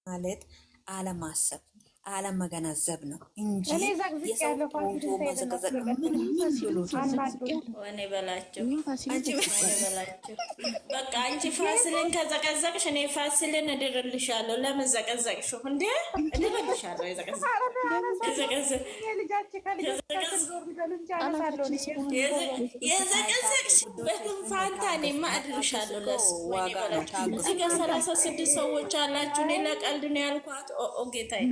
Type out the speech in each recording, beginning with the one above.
ማለት አለማሰብ አለመገናዘብ ነው እንጂ እኔ ዘግዝቅ የሰው ያለው ፎቶ መዘቀዘቅ ምንም ወኔ በላቸው በቃ አንቺ ፋሲልን ከዘቀዘቅሽ እኔ ፋሲልን እድርልሻለሁ። ለምን ዘቀዘቅሽው እንዴ? እድርልሻለሁ። የዘቀዘቅሽበትን ፋንታ እኔማ እድርሻለሁ። ለሱ ወኔ በላቸው። እዚህ ጋር 36 ሰዎች አላችሁ። እኔ ለቀልድ ነው ያልኳት። ጌታዬ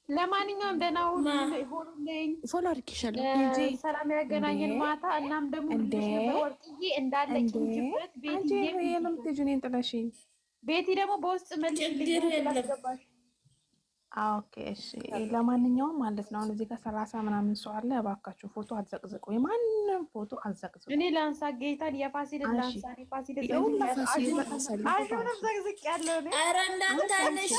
ለማንኛውም ደህና ሁኑልኝ። ሰላም ያገናኘን ማታ። እናም ደግሞ ወርቅዬ እንዳለች ቤቲ ደግሞ በውስጥ መልሽ። ኦኬ እሺ። ለማንኛውም ማለት ነው አሁን እዚህ ጋር 30 ምናምን ሰው አለ። እባካችሁ ፎቶ አትዘቅዝቁ፣ የማንም ፎቶ አትዘቅዝቁ። እኔ ላንሳ ጌታን የፋሲልን ላንሳ ፋሲልን ዘቅዝቅ ያለው ኧረ እንዳታነሽ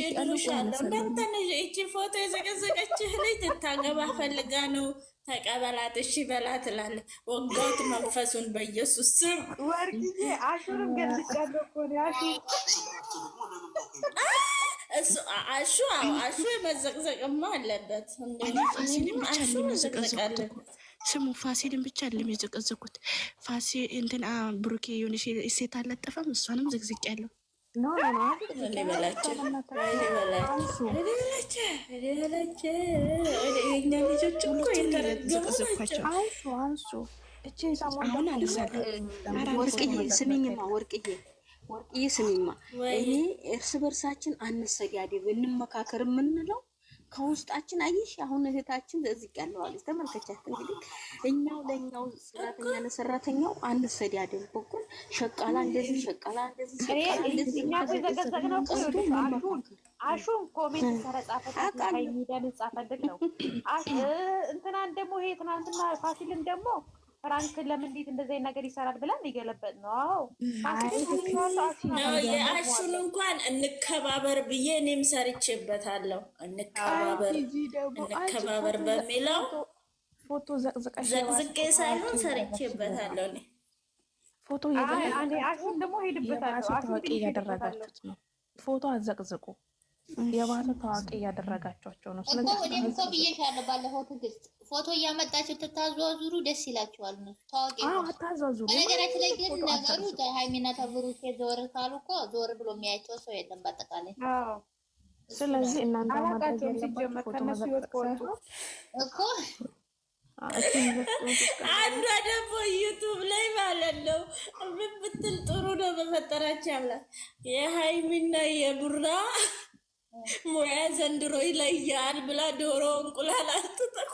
እድሩሻለሁ እንዳታነሽ። ይቺ ፎቶ የዘቀዘቀችህ ልጅ ትታገባ ፈልጋ ነው። ተቀበላት እሺ በላት እላለሁ። ወጋት መንፈሱን በኢየሱስ ስም። ወርቅዬ አሹርም ገልጫለሁ እኮ ነው አሹ የመዘቅዘቅማ አለበት። ስሙ ፋሲልን ብቻ አይደለም የዘቀዘቁት። እንትን ብሩኬ የሆነች ሴት አልለጠፈም፣ እሷንም ዘግዝቅ ያለው ወርቅዬ ስሚማ፣ እኔ እርስ በርሳችን አንሰጋደብ እንመካከር የምንለው ከውስጣችን አየሽ። አሁን እህታችን ዘዝቅ ያለዋለች ተመልከቻት። እንግዲህ እኛው ለእኛው ሰራተኛ ለሰራተኛው አንሰዳደብ። በኩል ሸቃላ እንደዚህ አሹን ኮሜንት ተረጻፈ ሚዲያን ጻፈልክ ነው። እንትናን ደግሞ ይሄ ትናንትና ፋሲልን ደግሞ ፍራንክ ለምን እንዴት እንደዚህ ነገር ይሰራል ብለን ይገለበጥ ነው። የአሹን እንኳን እንከባበር ብዬ እኔም ሰርቼበታለሁ። እንከባበር በሚለው ፎቶ ዘቅዝቄ ሳይሆን ሰርቼበታለሁ። እኔ ፎቶ አሹን ደግሞ ሄድበታለሁ። ታዋቂ እያደረጋችሁት ነው። ፎቶ አዘቅዝቁ። የባለ ታዋቂ እያደረጋቸዋቸው ነው። ስለዚህ እኔም እኮ ብዬሻለሁ ባለፈው ትዕግስት ፎቶ እያመጣችሁ ትታዟዙሩ ደስ ይላችኋል። ነው ታዋቂ አታዟዙሩ። በነገራችን ላይ ግን ነገሩ ሃይሚና ተብሩኬ ዞር ካሉ እኮ ዞር ብሎ የሚያያቸው ሰው የለም በአጠቃላይ። ስለዚህ እናንተ ማድረግ ፎቶ መዘቅዘቅ እኮ አንዷ ደግሞ ዩቱብ ላይ ማለት ነው ምን ብትል ጥሩ ነው በፈጠራችሁ ያምላክ የሃይሚና የቡራ ሙያ ዘንድሮ ይለያል ብላ ዶሮ እንቁላል አትጠቁ።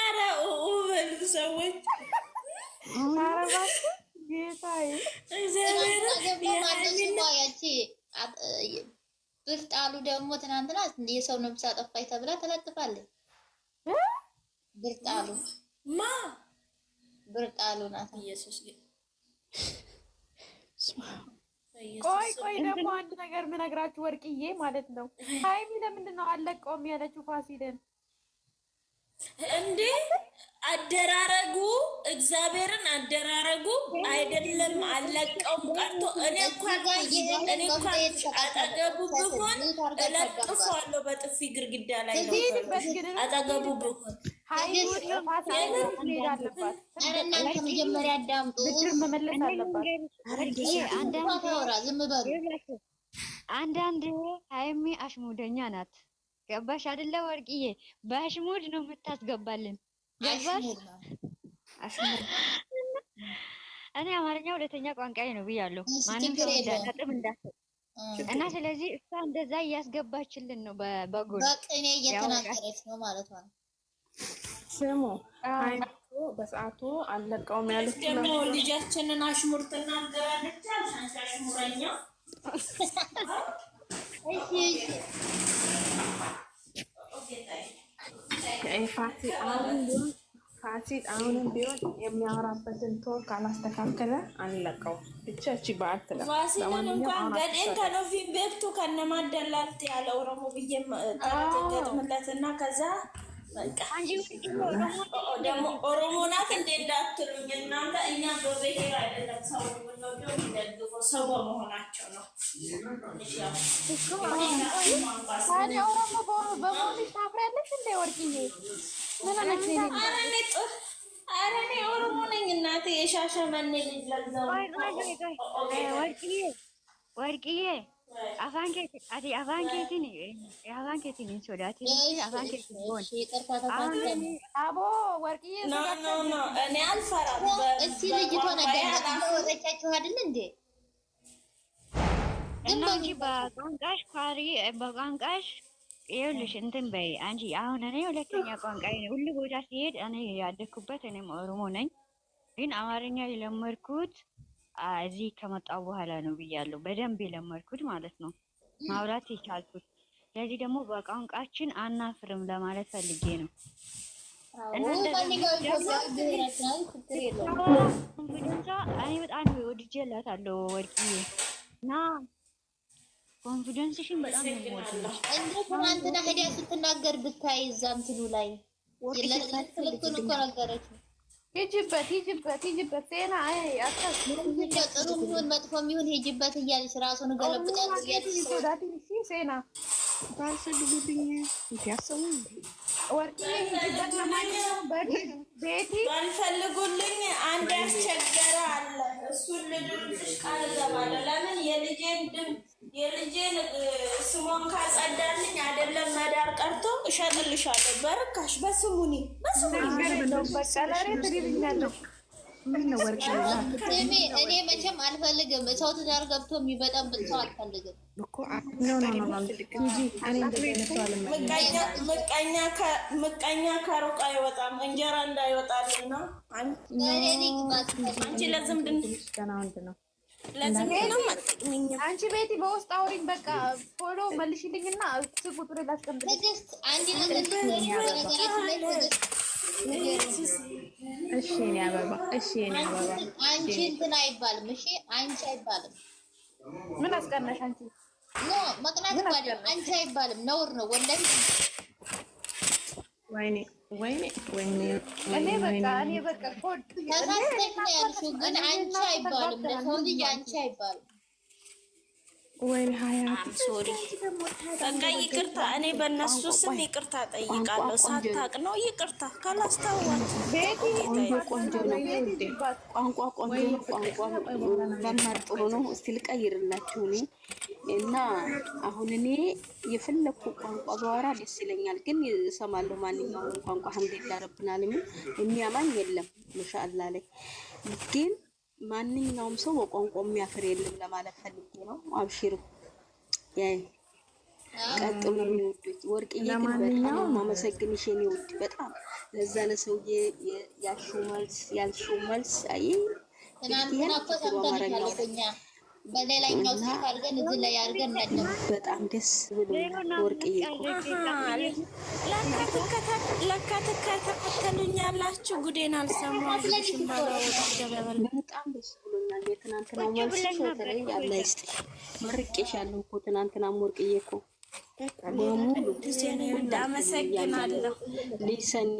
አረ በሉ ሰዎች ብርጣሉ ደግሞ ትናንትና የሰው ነብስ አጠፋች ተብላ ተለጥፋለች። ብርጣሉ ናት። ኢየሱስ ቆይ ደግሞ አንድ ነገር ምነግራችሁ ወርቅዬ ማለት ነው። ሃይሚ ለምንድን ነው አለቀውም ያለችው ፋሲልን እንዴ? አደራረጉ እግዚአብሔርን አደራረጉ አይደለም አለቀውም ቀርቶ እኔ እንኳን አጠገቡ ብሆን እለጥፈዋለሁ በጥፊ ግርግዳ ላይ ነው አጠገቡ ብሆን። እናንተ መጀመሪያ አዳምጡ። መመለስ አለባት። አንዳንድ ሃይሚ አሽሙደኛ ናት። ገባሽ አይደለ ወርቅዬ? በአሽሙድ ነው የምታስገባልን። ገባሽ? እኔ አማርኛ ሁለተኛ ቋንቋዬ ነው ብያለሁ። ማንም ሰው እንዳጠም እንዳሰብ እና ስለዚህ እሷ እንደዛ እያስገባችልን ነው በጎል በቅኔ እየተናገረች ነው ማለት ነው። ስሙ በሰዓቱ አለቀውም ያለች ደግሞ ልጃችንን አሽሙር ትናገራለች። አሽሙረኛ ፋሲ አሁን ፋሲል አሁንም ቢሆን የሚያወራበትን ቶር ካላስተካከለ አንለቀው። ብቻ እቺ በዓል ትለፍ። ፋሲልን እንኳን ገዴን ከኖፊን ቤክቱ ከነማደላልት ያለ ኦሮሞ ብዬ ገጥምለትና ከዛ በቃ ደግሞ ኦሮሞ ናት እንዴ እንዳትሉኝ እናንተ። እኛ በብሔር አይደለም ሰው የምንወደው የሚደግፈው ሰው በመሆናቸው ነው። ታዲያ ኦሮሞ በመሆንሽ ታፍሪያለሽ እንዴ ወርቅዬ? ምን ሆነሽ ነው? ኧረ እኔ ኦሮሞ ነኝ እናቴ፣ የሻሸመኔ ልጅ ለዛው። ወርቅዬ afaan keetiin hin sodaatin. afaan keetiin boon አቦ ወርቅዬ ኖ እኔ አልፈራም። እስቲ ልጅቷን አዳምጣችሁ አይደል እንዴ? እና እንጂ በቋንቋሽ ይኸውልሽ እንትን በይ አንቺ። አሁን እኔ ሁለተኛ ቋንቋዬ ነው። ሁሉ ቦታ ሲሄድ እኔ ያደግኩበት እኔም ኦሮሞ ነኝ፣ ግን አማርኛ የለመድኩት እዚህ ከመጣሁ በኋላ ነው ብያለሁ። በደንብ የለመድኩት ማለት ነው፣ ማውራት የቻልኩት። ስለዚህ ደግሞ በቋንቋችን አናፍርም ለማለት ፈልጌ ነው። እኔ በጣም ወድጄላታለሁ ወርቅዬ እና ኮንፊደንስሽን በጣም ነው የምወድልሽ። እንዴ ትናንትና ሄዳ ስትናገር ብታይ እዛ እንትኑ ላይ ለልክልክን እኮ ነገረች። ሂጂበት ዜና ጥሩ የሚሆን መጥፎ የሚሆን ሂጂበት እያለች ራሱን ገለብጣለሁ እያለች ዜና ባልሰድቡብኝ ያሰቡ ወርቅዬ ሂጂበት። ለማንኛውም ቤቲ ባልፈልጉልኝ አንድ ያስቸገረ አለ። እሱን ልድርሽ ቃል እገባለሁ። ለምን የልጄን ስሟን ካጸዳልኝ አይደለም መዳር ቀርቶ እሸጥልሻለሁ በርካሽ በስሙኒ በቀለሬ ትሪብኛለሁ። ምን ነው ወርቅዬ? እኔ መቼም አልፈልግም። ሰው ትዳር ገብቶ የሚበጠብጥ ሰው አልፈልግም እኮ ኖ እኔ ምቀኛ ከሩቅ አይወጣም። እንጀራ እንዳይወጣልና አንቺ ለዝምድና ነው አንቺ ቤቲ በውስጥ አውሪኝ። በቃ ፎሎ መልሽልኝና ቁጥር ላስቀምጥ። አንድ ነገር እሺ የኔ አበባ አንቺ እንትን አይባልም። እሺ አንቺ አይባልም። ምን አስቀናሽ አንቺ? ኖ መቅናት አይደለም። አንቺ አይባልም፣ ነውር ነው ወላሂ። ወይኔ እኔ በቃ ኮድ ተሳስተሽ ነው ያልሽው፣ ግን አንቺ አይባልም። ለሰው ልጅ አንቺ አይባልም። ወይኔ ሀያት ሶሪ በቃ ይቅርታ። እኔ በእነሱ ስም ይቅርታ ጠይቃለሁ። ሳታቅ ነው ይቅርታ ካላስታወቅ። ቆንጆ ነው ቋንቋ ቆንጆ ነው። ቋንቋ መማር ጥሩ ነው። እስቲ ልቀይርላችሁ እኔ እና አሁን እኔ የፈለኩ ቋንቋ ባወራ ደስ ይለኛል፣ ግን እሰማለሁ ማንኛውም ቋንቋ አልሐምዱሊላህ ረብል ዓለሚን የሚያማኝ የለም ማሻአላህ ላይ ግን ማንኛውም ሰው በቋንቋው የሚያፍር የለም ለማለት ፈልጌ ነው። አብሽሩ ያይ ቀጥሉ የሚወዱት ወርቅዬ ግን በጣም ማመሰግንሽ የኔ ውድ በጣም ለዛ ለሰውዬ ያልሽው መልስ አይ ትናንትና እኮ ሰምተንሻለኛ በሌላኛው ስልክ አድርገን እዚህ ላይ አድርገን እንዳለም በጣም ደስ ብሎኛል። ወርቅዬ ለካ ትከታተሉኛላችሁ። ጉዴን አልሰማሁሽም። በጣም ደስ ብሎኛል። የትናንትናው መልስ ሸተረኝ ያለ ይስጥ መርቄሻለሁ እኮ ትናንትና ወርቅዬ እኮ በሙሉ አመሰግናለሁ። ሊሰኒ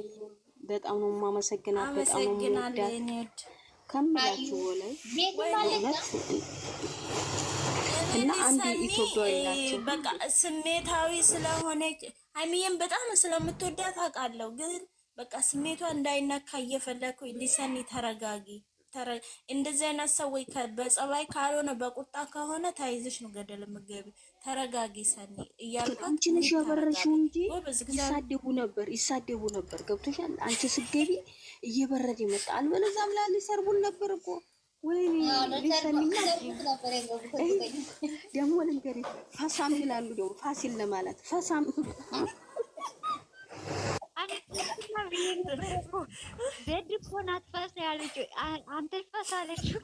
በጣም ነው የማመሰግናት። በጣም ነው የምወዳት ከምላችሁ ወላይ እና አንድ ኢትዮጵያዊ ናቸው። በቃ ስሜታዊ ስለሆነች ሀይሚዬን በጣም ስለምትወዳት አውቃለሁ። ግን በቃ ስሜቷ እንዳይነካ እየፈለኩኝ ሊሰኒ ተረጋጊ። እንደዚህ አይነት ሰዎች በጸባይ ካልሆነ በቁጣ ከሆነ ታይዝሽ ነው ገደል ምገቢ። ተረጋጊ ሰኒ እያልኩ አንቺ ነሽ ያበረሽው እንጂ ይሳደቡ ነበር። ገብቶሻል? አንቺ ስገቢ እየበረደ ይመጣ አልበለዛም ላል ይሰርቡን ነበር እኮ ወይኔ ሊሰኒና ደግሞ ልንገርሽ ፈሳም ይላሉ። ደግሞ ፋሲል ለማለት ፈሳም ዘድ እኮ ናት ፈሳ ያለችው። አንተ ፈሳ አለችው።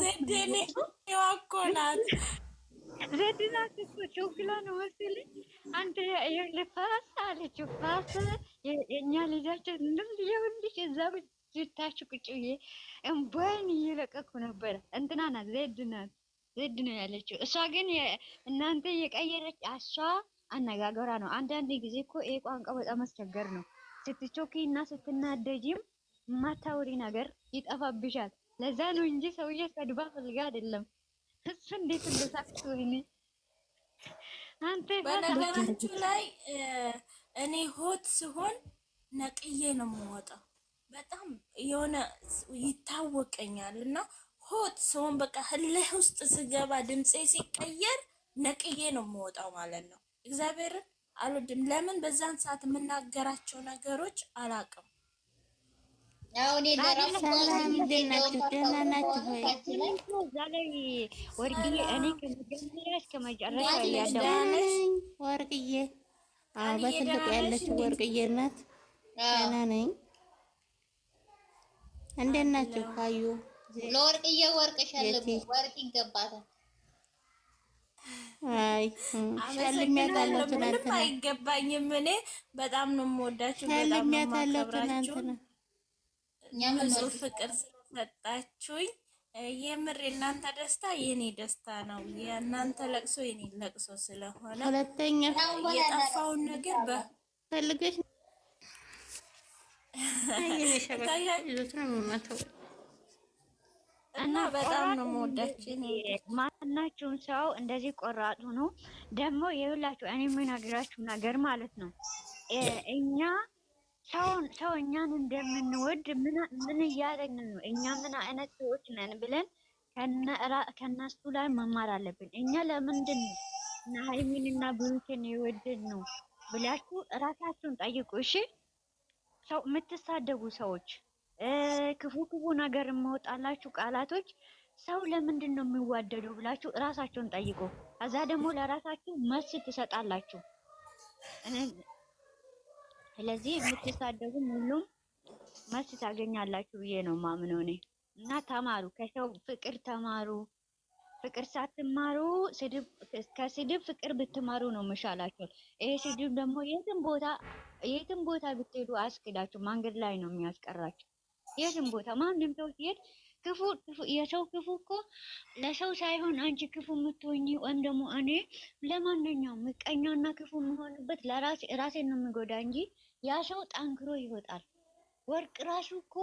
ዘዴኔ እኮ ናት ዘድናት እኮ ቾክላ ነው መሰለኝ። አንተ የልፋስ አለችው ፋስ የእኛ ልጃችን እንደም ይኸውልሽ እዛ ብታችሁ ቁጭ ብዬ እምባዬን እየለቀኩ ነበረ። እንትና ናት ዜድ ነው ያለችው። እሷ ግን እናንተ የቀየረች እሷ አነጋገሯ ነው። አንዳንድ ጊዜ እኮ ይሄ ቋንቋ በጣም አስቸገር ነው። ስትቾኪ እና ስትናደጂም ማታውሪ ነገር ይጠፋብሻል። ለዛ ነው እንጂ ሰውዬ ሰድባ ፈልጋ አይደለም። እሱ እንዴት እንደሳቅሽ ወይኔ! አንተ በነገራችሁ ላይ እኔ ሆት ሲሆን ነቅዬ ነው የምወጣው። በጣም የሆነ ይታወቀኛል እና ሆት ሲሆን በቃ ህልህ ውስጥ ስገባ ድምፄ ሲቀየር ነቅዬ ነው የምወጣው ማለት ነው። እግዚአብሔርን አልወድም። ለምን በዛን ሰዓት የምናገራቸው ነገሮች አላውቅም። አሁን ሰላም እንዴት ናችሁ? ደህና ናችሁ ወይ? እዛ ላይ ወርቅዬ እኔ ከመጀመሪያ እስከ መጨረሻ ወርቅዬ በትልቁ ያለችው ወርቅዬ ናት። ደህና ነኝ። እንዴት ናችሁ? ካዩ ለወርቅዬ ወርቅ ሸልሙ፣ ወርቅ ይገባታል። አይ ሸልሚያታለሁ። ትናንትና አይገባኝም። እኔ በጣም ነው የምወዳችሁ፣ በጣም ነው ሸልሚያታለሁ። የማከብራችሁ። ትናንትና ብዙ ፍቅር ስለሰጣችሁኝ የምር እናንተ ደስታ የኔ ደስታ ነው። የእናንተ ለቅሶ የኔ ለቅሶ ስለሆነ ሁለተኛ የጠፋውን ነገር ፈልገሽ እና በጣም ነው የምወዳችሁ። ማናችሁም ሰው እንደዚህ ቆራጡ ነው ደግሞ የሁላችሁ እኔ የምነግራችሁ ነገር ማለት ነው እኛ ሰው እኛን እንደምንወድ ምን እያደረግን ነው? እኛ ምን አይነት ሰዎች ነን ብለን ከነሱ ላይ መማር አለብን። እኛ ለምንድን ነው እና ሀይሚንና ብሩኬን የወደድ ነው ብላችሁ እራሳችሁን ጠይቁ። እሺ ሰው የምትሳደቡ ሰዎች፣ ክፉ ነገር የማወጣላችሁ ቃላቶች ሰው ለምንድን ነው የሚዋደደው ብላችሁ እራሳችሁን ጠይቁ። ከዛ ደግሞ ለራሳችሁ መልስ ትሰጣላችሁ። ስለዚህ የምትሳደቡ ሁሉም መልስ ታገኛላችሁ ብዬ ነው ማምነው እኔ። እና ተማሩ፣ ከሰው ፍቅር ተማሩ። ፍቅር ሳትማሩ ከስድብ ፍቅር ብትማሩ ነው መሻላችሁ። ይሄ ስድብ ደግሞ የትም ቦታ ብትሄዱ አያስኬዳችሁ፣ መንገድ ላይ ነው የሚያስቀራችሁ። የትም ቦታ ማንም ሰው ሲሄድ የሰው ክፉ እኮ ለሰው ሳይሆን አንቺ ክፉ የምትሆኚ ወይም ደግሞ እኔ ለማንኛውም ምቀኛና ክፉ የምሆንበት ራሴን ነው የሚጎዳ እንጂ ያ ሰው ጠንክሮ ይወጣል። ወርቅ ራሱ እኮ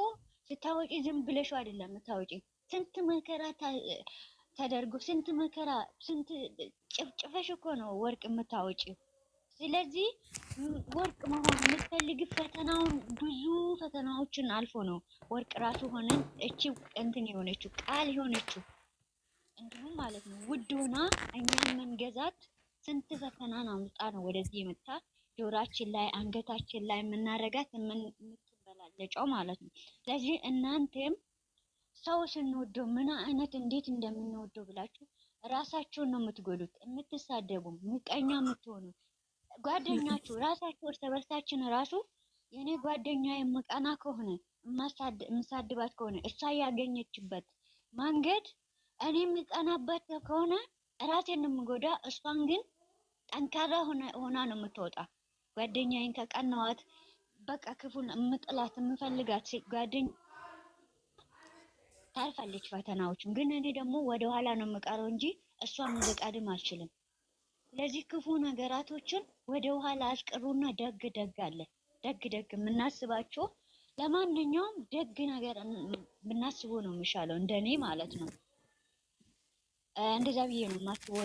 ስታወጪ ዝም ብለሽ አይደለም የምታወጪ። ስንት መከራ ተደርጎ ስንት መከራ ስንት ጭፍጭፈሽ እኮ ነው ወርቅ የምታወጪው። ስለዚህ ወርቅ መሆን የምትፈልግ ፈተናውን ብዙ ፈተናዎችን አልፎ ነው ወርቅ ራሱ ሆነን እቺ እንትን የሆነችው ቃል የሆነችው እንዲሁም ማለት ነው ውድ ሆና እኛን መንገዛት ስንት ፈተናን አምጣ ነው ወደዚህ የመጣ ጆሮአችን ላይ አንገታችን ላይ የምናረጋት የምትበላለጨው ማለት ነው። ስለዚህ እናንተም ሰው ስንወደው ምን አይነት እንዴት እንደምንወደው ብላችሁ ራሳችሁን ነው የምትጎዱት። የምትሳደቡ ምቀኛ የምትሆኑ ጓደኛችሁ ራሳችሁ እርስ በርሳችን ራሱ የኔ ጓደኛ የምቀና ከሆነ የምሳድባት ከሆነ እሷ ያገኘችበት መንገድ እኔ የምቀናበት ከሆነ ራሴን ነው የምጎዳ። እሷን ግን ጠንካራ ሆና ነው የምትወጣ። ጓደኛዬን ከቀናዋት በቃ ክፉን የምጥላት የምፈልጋት ጓደኛ ታልፋለች ፈተናዎችን። ግን እኔ ደግሞ ወደኋላ ነው የምቀረው እንጂ እሷን ልቀድም አልችልም። ስለዚህ ክፉ ነገራቶችን ወደ ኋላ አስቀሩና ደግ አለ። ደግ የምናስባቸው ለማንኛውም ደግ ነገር ብናስቡ ነው የሚሻለው፣ እንደኔ ማለት ነው። እንደዛ ብዬ ነው የማስበው።